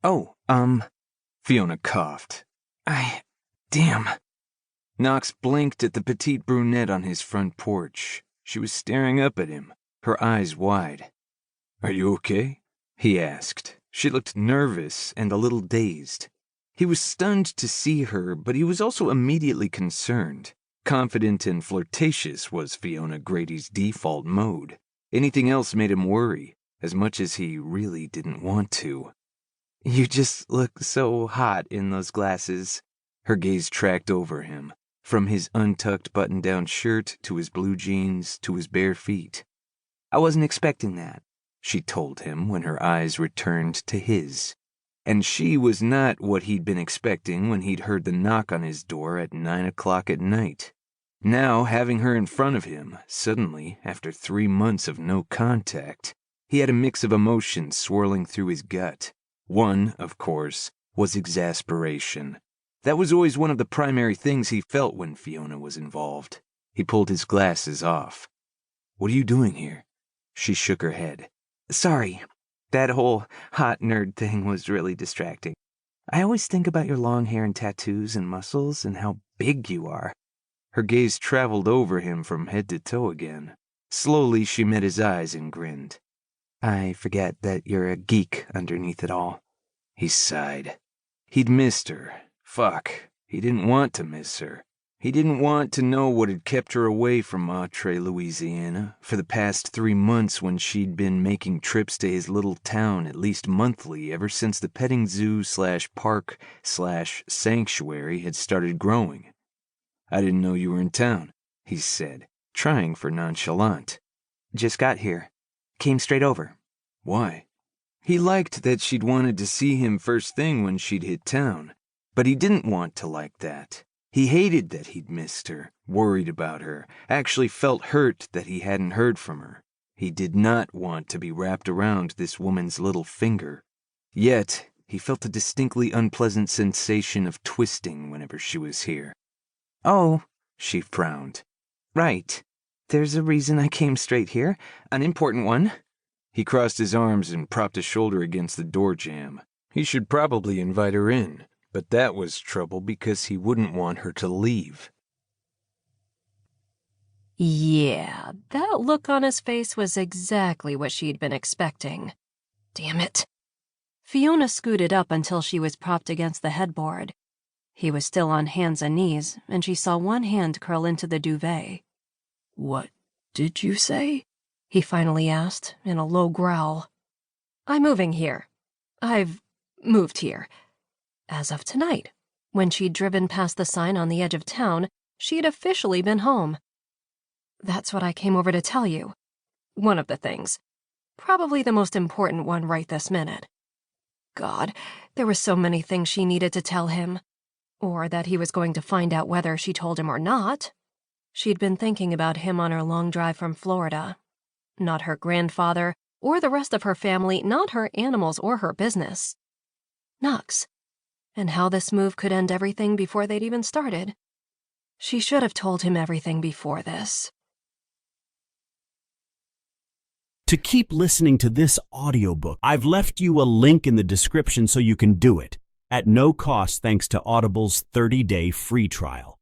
Oh, Fiona coughed. Damn. Knox blinked at the petite brunette on his front porch. She was staring up at him, her eyes wide. Are you okay? He asked. She looked nervous and a little dazed. He was stunned to see her, but he was also immediately concerned. Confident and flirtatious was Fiona Grady's default mode. Anything else made him worry, as much as he really didn't want to. You just look so hot in those glasses. Her gaze tracked over him, from his untucked button-down shirt to his blue jeans to his bare feet. I wasn't expecting that, she told him when her eyes returned to his. And she was not what he'd been expecting when he'd heard the knock on his door at 9 o'clock at night. Now, having her in front of him, suddenly, after 3 months of no contact, he had a mix of emotions swirling through his gut. One, of course, was exasperation. That was always one of the primary things he felt when Fiona was involved. He pulled his glasses off. What are you doing here? She shook her head. Sorry. That whole hot nerd thing was really distracting. I always think about your long hair and tattoos and muscles and how big you are. Her gaze traveled over him from head to toe again. Slowly she met his eyes and grinned. I forget that you're a geek underneath it all. He sighed. He'd missed her. Fuck. He didn't want to miss her. He didn't want to know what had kept her away from Monterey, Louisiana, for the past 3 months when she'd been making trips to his little town at least monthly ever since the petting zoo/park/sanctuary had started growing. I didn't know you were in town, he said, trying for nonchalant. Just got here. Came straight over. Why? He liked that she'd wanted to see him first thing when she'd hit town, but he didn't want to like that. He hated that he'd missed her, worried about her, actually felt hurt that he hadn't heard from her. He did not want to be wrapped around this woman's little finger. Yet, he felt a distinctly unpleasant sensation of twisting whenever she was here. Oh, she frowned. Right. There's a reason I came straight here. An important one. He crossed his arms and propped a shoulder against the door jamb. He should probably invite her in. But that was trouble because he wouldn't want her to leave. Yeah, that look on his face was exactly what she'd been expecting. Damn it. Fiona scooted up until she was propped against the headboard. He was still on hands and knees, and she saw one hand curl into the duvet. What did you say? He finally asked, in a low growl. I'm moving here. I've moved here. As of tonight, when she'd driven past the sign on the edge of town, she'd officially been home. That's what I came over to tell you. One of the things. Probably the most important one right this minute. God, there were so many things she needed to tell him. Or that he was going to find out whether she told him or not. She'd been thinking about him on her long drive from Florida. Not her grandfather, or the rest of her family, not her animals or her business. Knox. And how this move could end everything before they'd even started. She should have told him everything before this. To keep listening to this audiobook, I've left you a link in the description so you can do it, at no cost thanks to Audible's 30-day free trial.